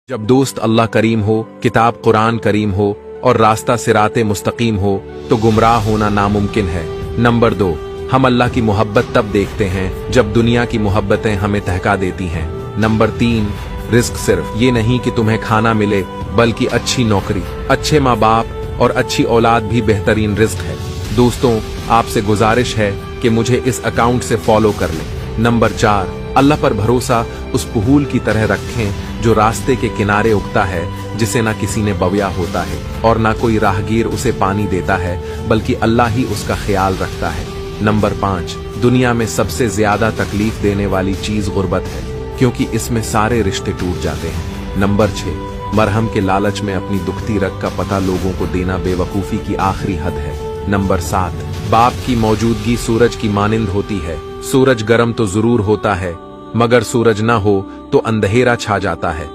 जब दोस्त अल्लाह करीम हो, किताब कुरान करीम हो और रास्ता सिराते मुस्तकीम हो तो गुमराह होना नामुमकिन है। नंबर 2, हम अल्लाह की मोहब्बत तब देखते हैं जब दुनिया की मोहब्बतें हमें तहका देती हैं। नंबर 3, रिस्क सिर्फ ये नहीं कि तुम्हें खाना मिले, बल्कि अच्छी नौकरी, अच्छे माँ बाप और अच्छी औलाद भी बेहतरीन रिस्क है। दोस्तों, आपसे गुजारिश है कि मुझे इस अकाउंट से फॉलो कर लें। नंबर 4, अल्लाह पर भरोसा उस फूल की तरह रखें जो रास्ते के किनारे उगता है, जिसे ना किसी ने बव्या होता है और ना कोई राहगीर उसे पानी देता है, बल्कि अल्लाह ही उसका ख्याल रखता है। नंबर 5, दुनिया में सबसे ज्यादा तकलीफ देने वाली चीज गुर्बत है, क्योंकि इसमें सारे रिश्ते टूट जाते हैं। नंबर 6, मरहम के लालच में अपनी दुखती रग का पता लोगों को देना बेवकूफी की आखिरी हद है। नंबर 7, बाप की मौजूदगी सूरज की मानिंद होती है। सूरज गर्म तो जरूर होता है, मगर सूरज ना हो तो अंधेरा छा जाता है।